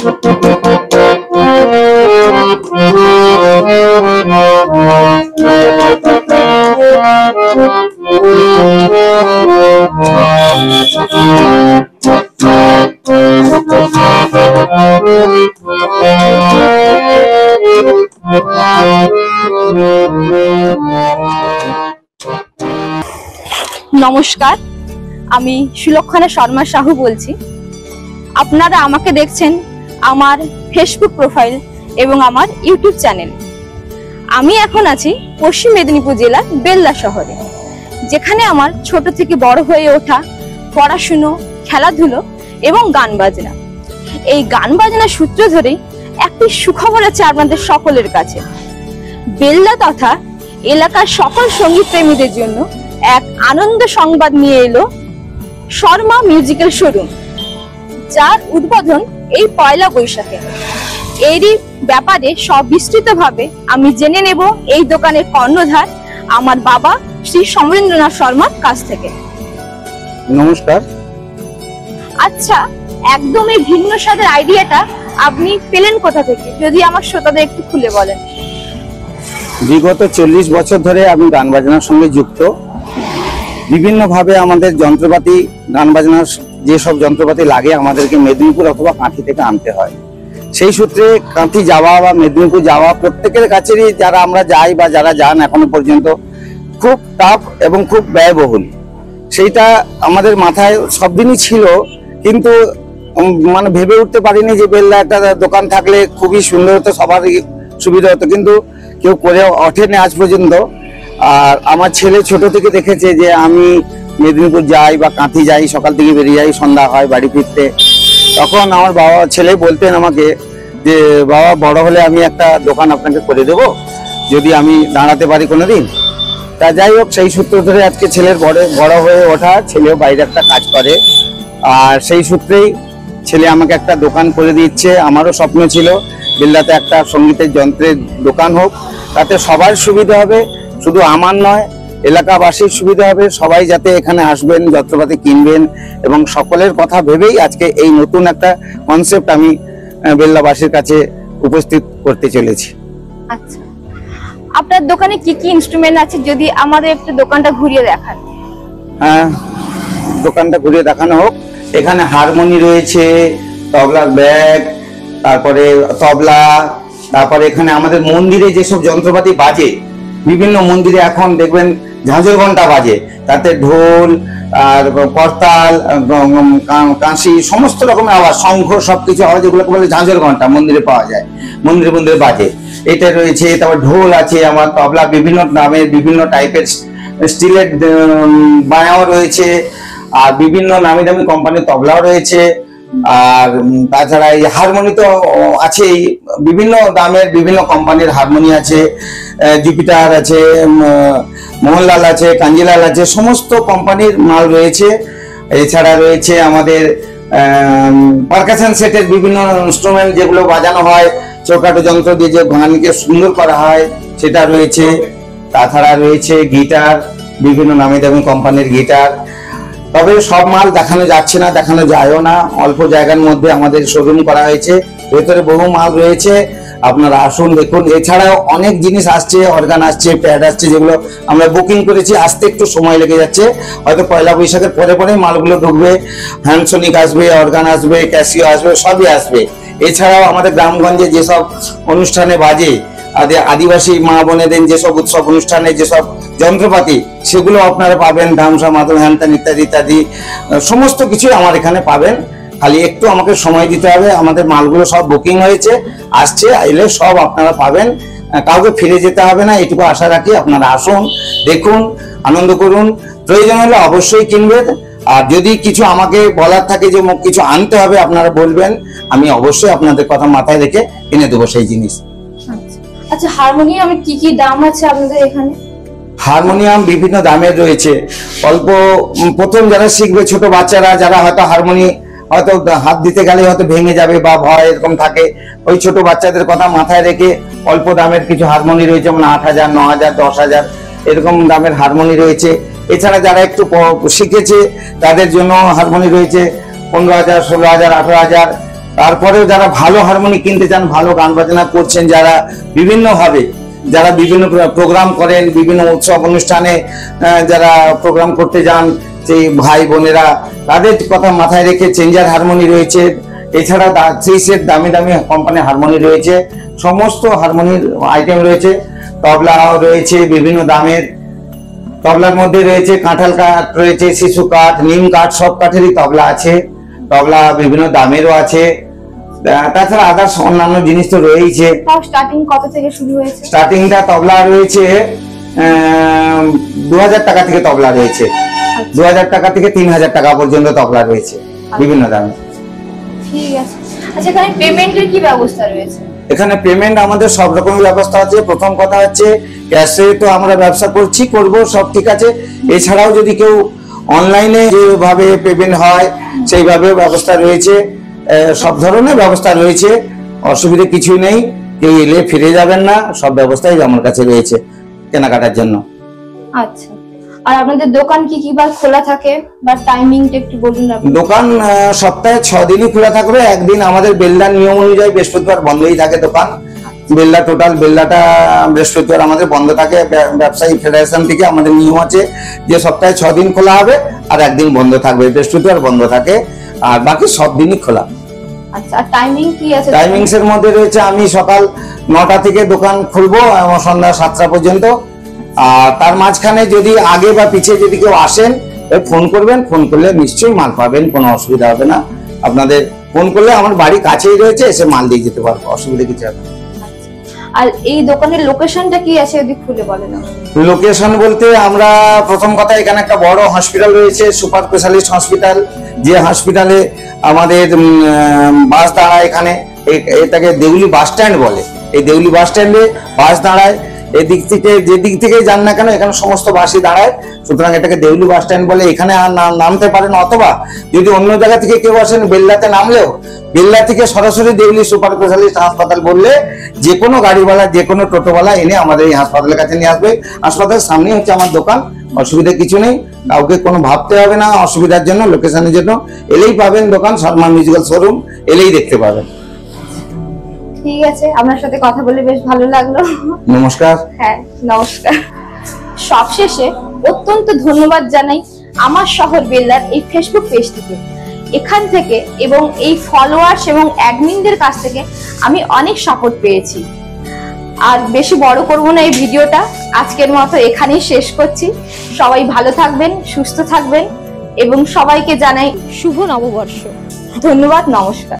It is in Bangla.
নমস্কার, আমি সুলক্ষণা শর্মা সাহু বলছি। আপনারা আমাকে দেখছেন আমার ফেসবুক প্রোফাইল এবং আমার ইউটিউব চ্যানেল। আমি এখন আছি পশ্চিম মেদিনীপুর জেলার বেলদা শহরে, যেখানে আমার ছোট থেকে বড় হয়ে ওঠা পড়াশুনো, খেলাধুলো এবং গান বাজনা। এই গান বাজনার সূত্র ধরেই একটি সুখবর আছে আপনাদের সকলের কাছে। বেলদা তথা এলাকার সকল সঙ্গীত প্রেমীদের জন্য এক আনন্দ সংবাদ নিয়ে এলো শর্মা মিউজিক্যাল শোরুম, যার উদ্বোধন এই পয়লা বৈশাখে। এরই ব্যাপারে সব বিস্তৃতভাবে আমি জেনে নেব এই দোকানের কর্ণধার আমার বাবা শ্রী সমরেন্দ্রনাথ শর্মার কাছ থেকে। নমস্কার। আচ্ছা, একদমই ভিন্ন স্বাদের আইডিয়াটা আপনি পেলেন কোথা থেকে, যদি আমার শ্রোতাদের একটু খুলে বলেন। বিগত 40 বছর ধরে আমি গান বাজনার সঙ্গে যুক্ত। বিভিন্নভাবে আমাদের যন্ত্রপাতি, গান বাজনার যেসব যন্ত্রপাতি লাগে আমাদেরকে মেদিনীপুর অথবা কাঁথি থেকে আনতে হয়। সেই সূত্রে কাঁথি যাওয়া বা মেদিনীপুর যাওয়া প্রত্যেকের কাছেরই, যারা আমরা যাই বা যারা যান এখনো পর্যন্ত, খুব টাফ এবং খুব ব্যয়বহুল। সেইটা আমাদের মাথায় সব দিনই ছিল, কিন্তু মানে ভেবে উঠতে পারিনি যে বেলদা একটা দোকান থাকলে খুবই সুন্দর হতো, সবারই সুবিধা হতো, কিন্তু কেউ করে ওঠেনি আজ পর্যন্ত। আর আমার ছেলে ছোট থেকে দেখেছে যে আমি মেদিনীপুর যাই বা কাঁথি যাই, সকাল থেকে বেরিয়ে যাই, সন্ধ্যা হয় বাড়ি ফিরতে। তখন আমার বাবা ছেলে বলতেন আমাকে যে বাবা, বড় হলে আমি একটা দোকান আপনাকে করে দেব, যদি আমি দাঁড়াতে পারি কোনোদিন। তা যাই হোক, সেই সূত্র ধরে আজকে ছেলের বড় হয়ে ওঠা, ছেলেও বাইরে একটা কাজ করে, আর সেই সূত্রেই ছেলে আমাকে একটা দোকান করে দিচ্ছে। আমারও স্বপ্ন ছিল বেলদাতে একটা সঙ্গীতের যন্ত্রের দোকান হোক, তাতে সবার সুবিধা হবে, শুধু আমার নয় এলাকাবাসীর সুবিধা হবে। সবাই যাতে এখানে আসবেন, যন্ত্রপাতি কিনবেন, এবং সকলের কথা ভেবেই আজকে এই নতুন একটা কনসেপ্ট আমি বেলদাবাসীর কাছে উপস্থিত করতে চলেছি। আচ্ছা, আপনার দোকানে কি কি ইনস্ট্রুমেন্ট আছে, যদি আমাদের একটু দোকানটা ঘুরিয়ে দেখান। হ্যাঁ, দোকানটা ঘুরিয়ে দেখানো হোক। এখানে হারমোনি রয়েছে, তবলার ব্যাগ, তারপরে তবলা, তারপরে এখানে আমাদের মন্দিরে যেসব যন্ত্রপাতি বাজে, বিভিন্ন মন্দিরে এখন দেখবেন ঝাঁঝর ঘন্টা বাজে, তাতে ঢোল আর করতাল, কাঁসি, সমস্ত রকমের আওয়াজ, শঙ্খ, সবকিছু আওয়াজ, যেগুলোকে বলে ঝাঁঝর ঘন্টা, মন্দিরে পাওয়া যায়, মন্দিরে মন্দিরে বাজে, এটা রয়েছে। তারপর ঢোল আছে, আমার তবলা বিভিন্ন নামের, বিভিন্ন টাইপের স্টিলের বায়াও রয়েছে, আর বিভিন্ন নামি দামি কোম্পানির তবলাও রয়েছে। আর তাছাড়া এই হারমোনি তো আছেই, বিভিন্ন দামের বিভিন্ন কোম্পানির হারমোনি আছে, জুপিটার আছে, মোহনলাল আছে, কাঞ্জিলাল আছে, সমস্ত কোম্পানির মাল রয়েছে। এছাড়া রয়েছে আমাদের পারকাশন সেটের বিভিন্ন ইনস্ট্রুমেন্ট, যেগুলো বাজানো হয় ছোটখাটো যন্ত্র দিয়ে, যে গানকে সুন্দর করা হয়, সেটা রয়েছে। তাছাড়া রয়েছে গিটার, বিভিন্ন নামি দামি কোম্পানির গিটার। তবে সব মাল দেখানো যাচ্ছে না, দেখানো যায়ও না, অল্প জায়গার মধ্যে আমাদের শোরুম করা হয়েছে, ভেতরে বহু মাল রয়েছে, আপনারা আসুন দেখুন। এছাড়াও অনেক জিনিস আসছে, অর্গান আসছে, প্যাড আসছে, যেগুলো আমরা বুকিং করেছি, আসতে একটু সময় লেগে যাচ্ছে, হয়তো পয়লা বৈশাখের পরে পরেই মালগুলো ঢুকবে। হ্যান্ডসোনিক আসবে, অর্গান আসবে, ক্যাসিও আসবে, সবই আসবে। এছাড়াও আমাদের গ্রামগঞ্জে যেসব অনুষ্ঠানে বাজে, আদিবাসী মা বোনেদের যেসব উৎসব অনুষ্ঠানে যেসব যন্ত্রপাতি, সেগুলো আপনারা পাবেন, ধামসা, মাদল, হ্যানত্যান ইত্যাদি ইত্যাদি সমস্ত কিছু আমার এখানে পাবেন। খালি একটু আমাকে সময় দিতে হবে, আমাদের মালগুলো সব বুকিং হয়েছে, আসছে, এলে সব আপনারা পাবেন, কাউকে ফিরে যেতে হবে না, এটুকু আশা রাখি। আপনারা আসুন, দেখুন, আনন্দ করুন, প্রয়োজন হলে অবশ্যই কিনবেন। আর যদি কিছু আমাকে বলার থাকে যে কিছু আনতে হবে, আপনারা বলবেন, আমি অবশ্যই আপনাদের কথা মাথায় রেখে কিনে দেবো সেই জিনিস। আচ্ছা, হারমোনিয়ামের কি কি দাম আছে আপনাদের এখানে? হারমোনিয়াম বিভিন্ন দামের রয়েছে। অল্প প্রথম যারা শিখবে, ছোট বাচ্চারা, যারা হয়তো হারমোনি হয়তো হাত দিতে গেলে হয়তো ভেঙে যাবে বা ভয় এরকম থাকে, ওই ছোট বাচ্চাদের কথা মাথায় রেখে অল্প দামের কিছু হারমোনি রয়েছে, যেমন 8,000, 9,000, 10,000 এরকম দামের হারমোনি রয়েছে। এছাড়া যারা একটু শিখেছে তাদের জন্য হারমোনি রয়েছে 15,000, 16,000, 18,000 তারপরেও যারা ভালো হারমোনি কিনতে চান, ভালো গান বাজনা করছেন, যারা বিভিন্ন ভাবে যারা বিভিন্ন প্রোগ্রাম করেন, বিভিন্ন উৎসব অনুষ্ঠানে যারা প্রোগ্রাম করতে যান, সেই ভাই বোনেরা, তাদের কথা মাথায় রেখে চেঞ্জার হারমোনি রয়েছে। এছাড়া 3 সেট দামি দামি কোম্পানির হারমোনি রয়েছে, সমস্ত হারমোনির আইটেম রয়েছে। তবলাও রয়েছে বিভিন্ন দামের, তবলার মধ্যে রয়েছে কাঁঠাল কাঠ রয়েছে, শিশু কাঠ, নিম কাঠ, সব কাঠেরই তবলা আছে। তবলা বিভিন্ন দামেরও আছে। তাছাড়া আদার্স অন্যান্য জিনিস তো রয়েছে। স্টার্টিং কত থেকে শুরু হয়েছে? স্টার্টিংটা তবলা রয়েছে 2000 টাকা থেকে তবলা রয়েছে, 2000 টাকা থেকে 3000 টাকা পর্যন্ত তবলা রয়েছে বিভিন্ন দামে। ঠিক আছে। আচ্ছা, এখানে পেমেন্টের কি ব্যবস্থা রয়েছে? এখানে পেমেন্ট আমাদের সব রকমের ব্যবস্থা আছে। প্রথম কথা হচ্ছে ক্যাশে তো আমরা ব্যবসা করব, সব ঠিক আছে। এছাড়াও যদি কেউ অনলাইনে যেভাবে পেমেন্ট হয় সেইভাবে ব্যবস্থা রয়েছে, সব ধরনের ব্যবস্থা রয়েছে, অসুবিধা কিছুই নেই। কেউ এলে ফিরে যাবেন না, সব ব্যবস্থাই আমার কাছে রয়েছে কেনাকাটার জন্য। আচ্ছা, আর আপনাদের দোকান কি কি বার খোলা থাকে বা টাইমিংটা একটু বলুন আপনি। দোকান সপ্তাহে 6 দিনই খোলা থাকবে। একদিন আমাদের বেলদার নিয়ম অনুযায়ী বৃহস্পতিবার বন্ধই থাকে দোকান। বেলদা টোটাল বেলদাটা বৃহস্পতিবার আমাদের বন্ধ থাকে। ব্যবসায়ী ফেডারেশন থেকে আমাদের নিয়ম আছে যে সপ্তাহে 6 দিন খোলা হবে আর একদিন বন্ধ থাকবে, বৃহস্পতিবার বন্ধ থাকে, আর বাকি সব দিনই খোলা। আচ্ছা, আর টাইমিং কি আছে? টাইমিংস এর মধ্যে রয়েছে আমি সকাল 9টা থেকে দোকান খুলবো এবং সন্ধ্যা 7টা পর্যন্ত। আর তার মাঝখানে যদি আগে বা পিছিয়ে যদি কেউ আসেন ফোন করবেন, ফোন করলে নিশ্চয়ই মাল পাবেন, কোনো অসুবিধা হবে না। আপনাদের ফোন করলে আমার বাড়ি কাছেই রয়েছে, এসে মাল দিয়ে যেতে পারবো, অসুবিধা কিছু হবে না। আর এই দোকানের লোকেশনটা কি আছে যদি খুলে বলেন। লোকেশন বলতে আমরা প্রথম কথা এখানে একটা বড় হসপিটাল রয়েছে, সুপার স্পেশালিস্ট হসপিটাল, যে হসপিটালে আমাদের বাস দাঁড়ায়। এখানে এটাকে দেউলি বাস স্ট্যান্ড বলে। এই দেউলি বাস স্ট্যান্ডে বাস দাঁড়ায়, এদিক থেকে যেদিক থেকে যান না কেন এখানে সমস্ত বাসই দাঁড়ায়, সুতরাং এটাকে দেউলি বাস স্ট্যান্ড বলে। এখানে নামতে পারেন, অথবা যদি অন্য জায়গা থেকে কেউ আসেন বেল্লাতে নামলেও বেল্লা থেকে সরাসরি দেউলি সুপার স্পেশালিস্ট হাসপাতাল বললে যে কোনো গাড়িওয়ালা, যে কোনো টোটোওয়ালা এনে আমাদের এই হাসপাতালের কাছে নিয়ে আসবে। হাসপাতালের সামনেই হচ্ছে আমার দোকান, অসুবিধা কিছু নেই, কাউকে কোনো ভাবতে হবে না অসুবিধার জন্য। লোকেশনের জন্য এলেই পাবেন দোকান, শর্মা মিউজিক্যাল শোরুম, এলেই দেখতে পাবেন। ঠিক আছে, আপনার সাথে কথা বলে বেশ ভালো লাগলো। নমস্কার। হ্যাঁ, নমস্কার। সবশেষে অত্যন্ত ধন্যবাদ জানাই আমার শহর বেল্লার এই ফেসবুক পেজটিকে। এখান থেকে এবং এই ফলোয়ার্স এবং অ্যাডমিনদের কাছ থেকে আমি অনেক সাপোর্ট পেয়েছি। আর বেশি বড় করব না এই ভিডিওটা, আজকের মতো এখানেই শেষ করছি। সবাই ভালো থাকবেন, সুস্থ থাকবেন এবং সবাইকে জানাই শুভ নববর্ষ। ধন্যবাদ, নমস্কার।